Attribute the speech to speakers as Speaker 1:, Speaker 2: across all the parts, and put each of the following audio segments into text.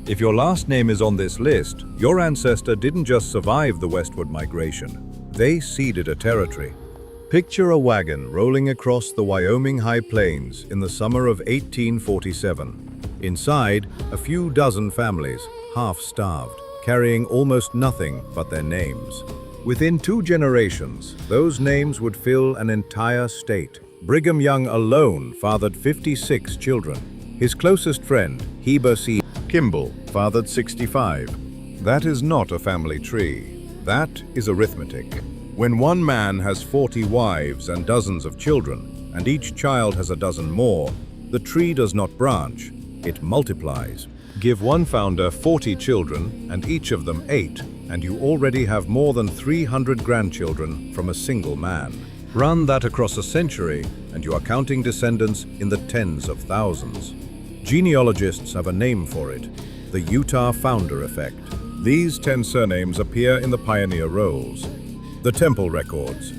Speaker 1: If your last name is on this list, your ancestor didn't just survive the westward migration, they ceded a territory. Picture a wagon rolling across the Wyoming High Plains in the summer of 1847. Inside, a few dozen families, half-starved, carrying almost nothing but their names. Within 2 generations, those names would fill an entire state. Brigham Young alone fathered 56 children. His closest friend, Heber Kimball, fathered 65. That is not a family tree. That is arithmetic. When one man has 40 wives and dozens of children, and each child has a dozen more, the tree does not branch, it multiplies. Give one founder 40 children, and each of them 8, and you already have more than 300 grandchildren from a single man. Run that across a century, and you are counting descendants in the tens of thousands. Genealogists have a name for it, the Utah Founder Effect. These 10 surnames appear in the pioneer rolls, the temple records,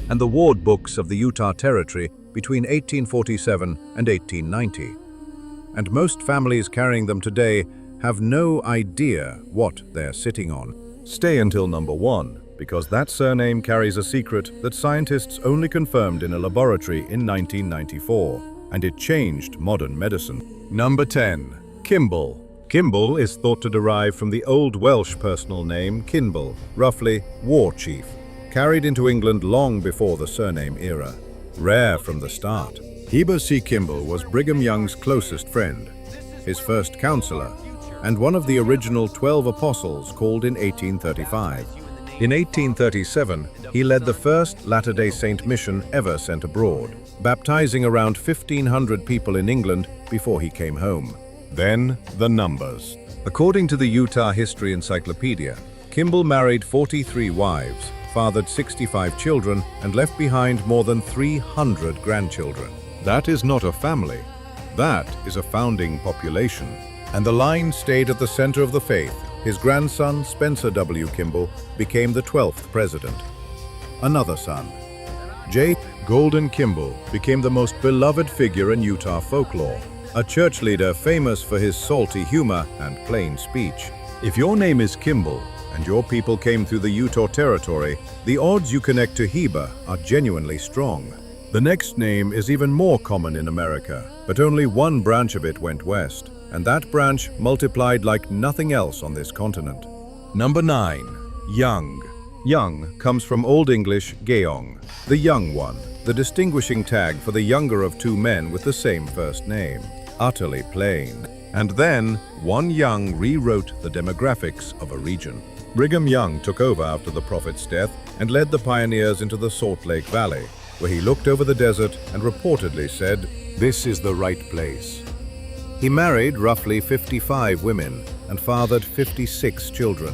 Speaker 1: and the ward books of the Utah Territory between 1847 and 1890. And most families carrying them today have no idea what they're sitting on. Stay until number 1, because that surname carries a secret that scientists only confirmed in a laboratory in 1994, and it changed modern medicine. Number 10. Kimball. Kimball is thought to derive from the Old Welsh personal name Kimball, roughly war chief, carried into England long before the surname era. Rare from the start. Heber Kimball was Brigham Young's closest friend, his first counselor, and one of the original 12 apostles called in 1835. In 1837, he led the first Latter-day Saint mission ever sent abroad, baptizing around 1,500 people in England before he came home. Then, the numbers. According to the Utah History Encyclopedia, Kimball married 43 wives, fathered 65 children, and left behind more than 300 grandchildren. That is not a family. That is a founding population. And the line stayed at the center of the faith. His grandson, Spencer W. Kimball, became the 12th president. Another son, J. Golden Kimball, became the most beloved figure in Utah folklore, a church leader famous for his salty humor and plain speech. If your name is Kimball and your people came through the Utah Territory, the odds you connect to Heber are genuinely strong. The next name is even more common in America, but only one branch of it went west, and that branch multiplied like nothing else on this continent. Number 9. Young. Young comes from Old English geong, the young one, the distinguishing tag for the younger of 2 men with the same first name. Utterly plain. And then, one Young rewrote the demographics of a region. Brigham Young took over after the prophet's death and led the pioneers into the Salt Lake Valley, where he looked over the desert and reportedly said, "This is the right place." He married roughly 55 women and fathered 56 children.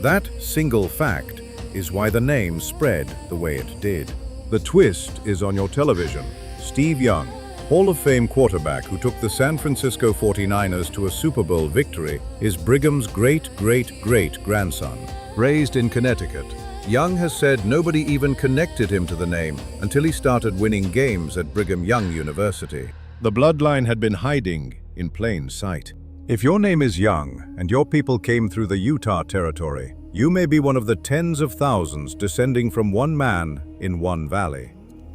Speaker 1: That single fact is why the name spread the way it did. The twist is on your television. Steve Young, Hall of Fame quarterback who took the San Francisco 49ers to a Super Bowl victory, is Brigham's great-great-great-grandson. Raised in Connecticut, Young has said nobody even connected him to the name until he started winning games at Brigham Young University. The bloodline had been hiding in plain sight. If your name is Young and your people came through the Utah Territory, you may be one of the tens of thousands descending from one man in one valley.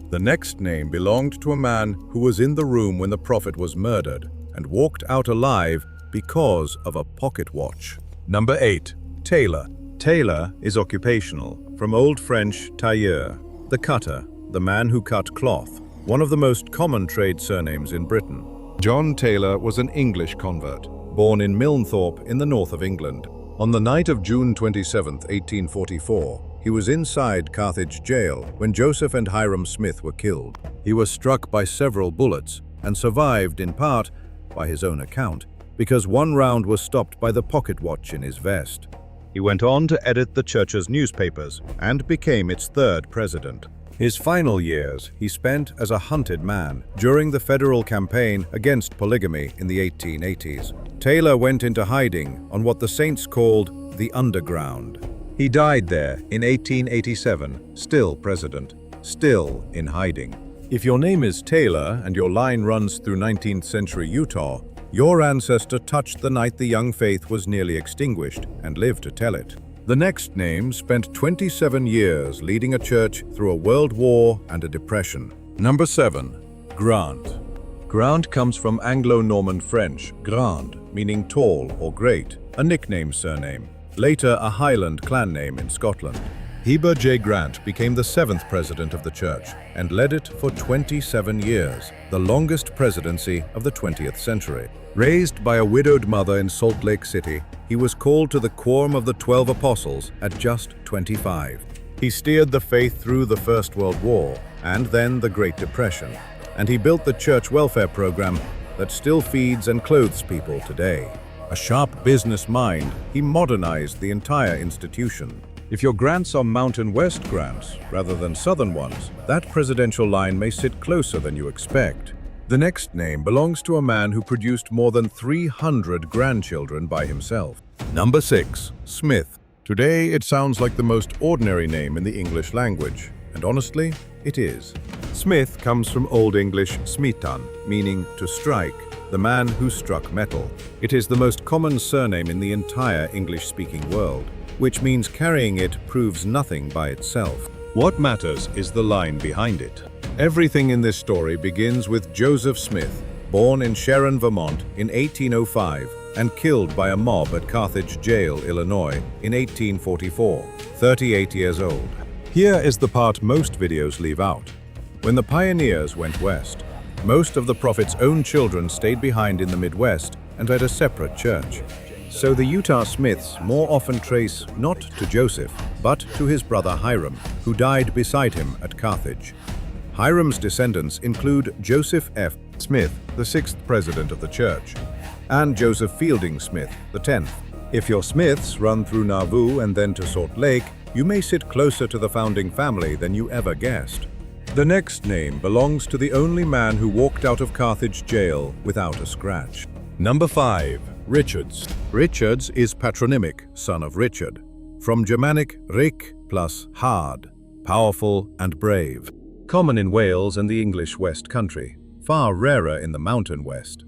Speaker 1: The next name belonged to a man who was in the room when the prophet was murdered and walked out alive because of a pocket watch. Number 8. Taylor. Tailor is occupational, from Old French tailleur, the cutter, the man who cut cloth, one of the most common trade surnames in Britain. John Taylor was an English convert, born in Milnthorpe in the north of England. On the night of June 27, 1844, he was inside Carthage jail when Joseph and Hiram Smith were killed. He was struck by several bullets and survived in part, by his own account, because one round was stopped by the pocket watch in his vest. He went on to edit the church's newspapers and became its 3rd president. His final years he spent as a hunted man during the federal campaign against polygamy in the 1880s. Taylor went into hiding on what the saints called the underground. He died there in 1887, still president, still in hiding. If your name is Taylor and your line runs through 19th century Utah, Your ancestor touched the night the young faith was nearly extinguished and lived to tell it. The next name spent 27 years leading a church through a world war and a depression. Number 7. Grant. Grant comes from Anglo-Norman French, grand, meaning tall or great, a nickname surname, later a Highland clan name in Scotland. Heber J. Grant became the 7th president of the church and led it for 27 years, the longest presidency of the 20th century. Raised by a widowed mother in Salt Lake City, he was called to the quorum of the 12 apostles at just 25. He steered the faith through the First World War and then the Great Depression, and he built the church welfare program that still feeds and clothes people today. A sharp business mind, he modernized the entire institution. If your grants are Mountain West grants rather than Southern ones, that presidential line may sit closer than you expect. The next name belongs to a man who produced more than 300 grandchildren by himself. Number 6. Smith. Today it sounds like the most ordinary name in the English language, and honestly, it is. Smith comes from Old English smitan, meaning to strike, the man who struck metal. It is the most common surname in the entire English-speaking world, which means carrying it proves nothing by itself. What matters is the line behind it. Everything in this story begins with Joseph Smith, born in Sharon, Vermont in 1805 and killed by a mob at Carthage Jail, Illinois in 1844, 38 years old. Here is the part most videos leave out. When the pioneers went west, most of the prophet's own children stayed behind in the Midwest and led a separate church. So the Utah Smiths more often trace not to Joseph, but to his brother Hiram, who died beside him at Carthage. Hiram's descendants include Joseph F. Smith, the 6th president of the church, and Joseph Fielding Smith, the 10th. If your Smiths run through Nauvoo and then to Salt Lake, you may sit closer to the founding family than you ever guessed. The next name belongs to the only man who walked out of Carthage jail without a scratch. Number 5. Richards. Richards is patronymic, son of Richard, from Germanic rik plus hard, powerful and brave. Common in Wales and the English West Country, far rarer in the Mountain West.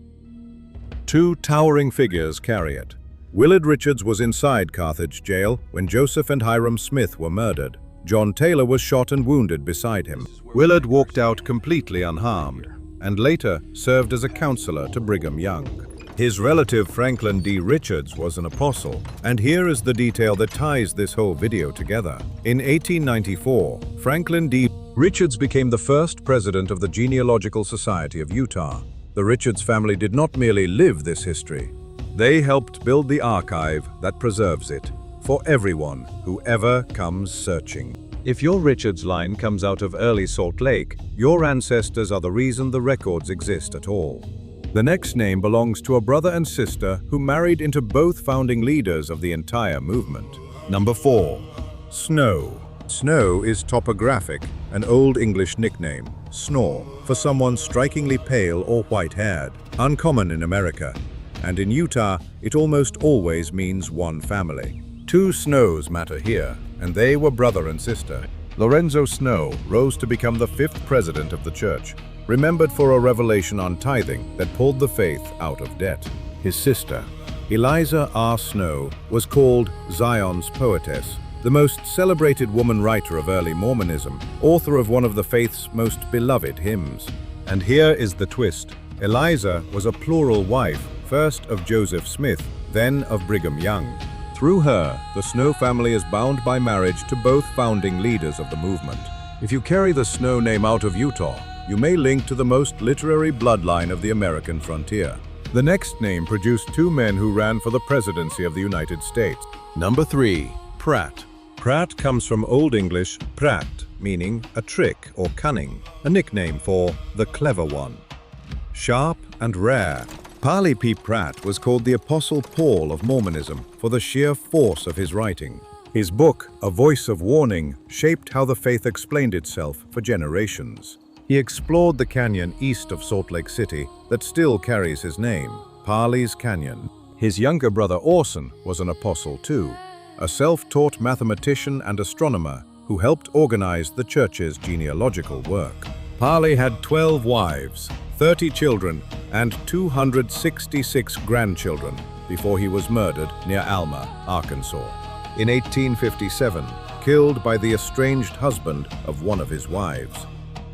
Speaker 1: Two towering figures carry it. Willard Richards was inside Carthage jail when Joseph and Hiram Smith were murdered. John Taylor was shot and wounded beside him. Willard walked out completely unharmed, and later served as a counselor to Brigham Young. His relative Franklin D. Richards was an apostle, and here is the detail that ties this whole video together. In 1894, Franklin D. Richards became the first president of the Genealogical Society of Utah. The Richards family did not merely live this history. They helped build the archive that preserves it for everyone who ever comes searching. If your Richards line comes out of early Salt Lake, your ancestors are the reason the records exist at all. The next name belongs to a brother and sister who married into both founding leaders of the entire movement. Number 4. Snow. Snow is topographic, an Old English nickname, snore, for someone strikingly pale or white-haired, uncommon in America. And in Utah, it almost always means one family. Two Snows matter here, and they were brother and sister. Lorenzo Snow rose to become the 5th president of the church, remembered for a revelation on tithing that pulled the faith out of debt. His sister, Eliza R. Snow, was called Zion's poetess, the most celebrated woman writer of early Mormonism, author of one of the faith's most beloved hymns. And here is the twist. Eliza was a plural wife, first of Joseph Smith, then of Brigham Young. Through her, the Snow family is bound by marriage to both founding leaders of the movement. If you carry the Snow name out of Utah, you may link to the most literary bloodline of the American frontier. The next name produced two men who ran for the presidency of the United States. Number 3. Pratt. Pratt comes from Old English Pratt, meaning a trick or cunning, a nickname for the clever one. Sharp and rare, Parley Pratt was called the Apostle Paul of Mormonism for the sheer force of his writing. His book, A Voice of Warning, shaped how the faith explained itself for generations. He explored the canyon east of Salt Lake City that still carries his name, Parley's Canyon. His younger brother Orson was an apostle too, a self-taught mathematician and astronomer who helped organize the church's genealogical work. Parley had 12 wives, 30 children, and 266 grandchildren before he was murdered near Alma, Arkansas, in 1857, killed by the estranged husband of one of his wives.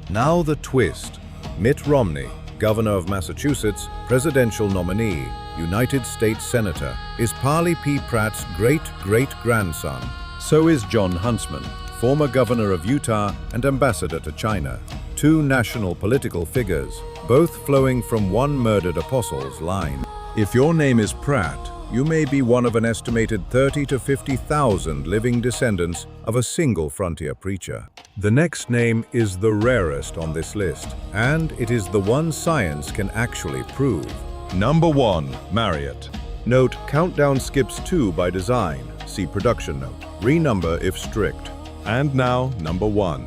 Speaker 1: Now the twist. Mitt Romney, governor of Massachusetts, presidential nominee, United States Senator, is Parley Pratt's great-great-grandson. So is John Huntsman, former governor of Utah and ambassador to China. Two national political figures, both flowing from one murdered apostle's line. If your name is Pratt, you may be one of an estimated 30 to 50,000 living descendants of a single frontier preacher. The next name is the rarest on this list, and it is the one science can actually prove. Number 1. Marriott. Note, countdown skips 2 by design. See production note. Renumber if strict. And now, number 1.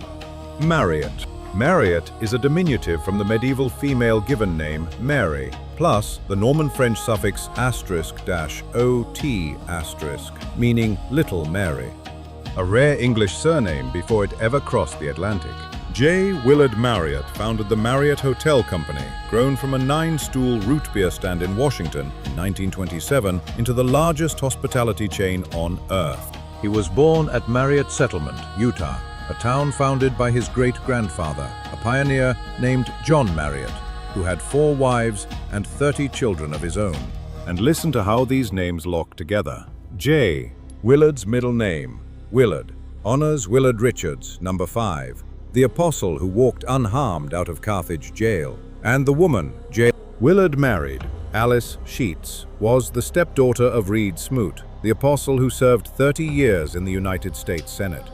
Speaker 1: Marriott. Marriott is a diminutive from the medieval female given name Mary, plus the Norman French suffix **ot**, meaning Little Mary. A rare English surname before it ever crossed the Atlantic. J. Willard Marriott founded the Marriott Hotel Company, grown from a 9-stool root beer stand in Washington in 1927 into the largest hospitality chain on Earth. He was born at Marriott Settlement, Utah, a town founded by his great-grandfather, a pioneer named John Marriott, who had 4 wives and 30 children of his own. And listen to how these names lock together. J. Willard's middle name, Willard, honors Willard Richards, number 5, the apostle who walked unharmed out of Carthage jail. And the woman, J. Willard married, Alice Sheets, was the stepdaughter of Reed Smoot, the apostle who served 30 years in the United States Senate.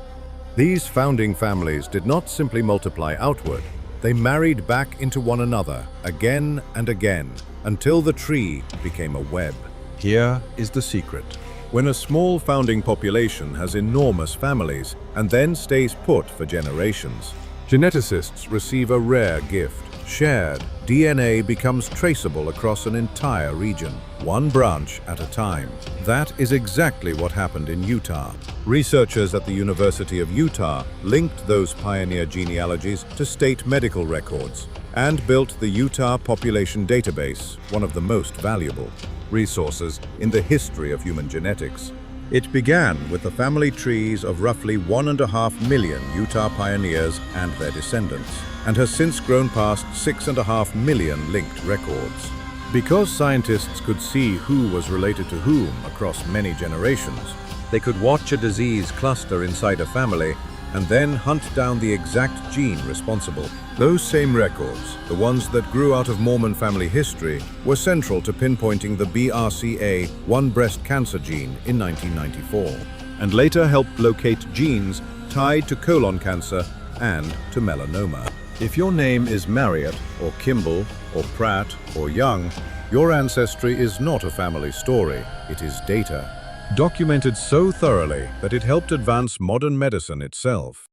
Speaker 1: These founding families did not simply multiply outward, they married back into one another again and again until the tree became a web. Here is the secret. When a small founding population has enormous families and then stays put for generations, geneticists receive a rare gift. Shared DNA becomes traceable across an entire region, one branch at a time. That is exactly what happened in Utah. Researchers at the University of Utah linked those pioneer genealogies to state medical records and built the Utah Population Database, one of the most valuable resources in the history of human genetics. It began with the family trees of roughly 1.5 million Utah pioneers and their descendants, and has since grown past 6.5 million linked records. Because scientists could see who was related to whom across many generations, they could watch a disease cluster inside a family and then hunt down the exact gene responsible. Those same records, the ones that grew out of Mormon family history, were central to pinpointing the BRCA1 breast cancer gene in 1994, and later helped locate genes tied to colon cancer and to melanoma. If your name is Marriott, or Kimball, or Pratt, or Young, your ancestry is not a family story, it is data. Documented so thoroughly that it helped advance modern medicine itself.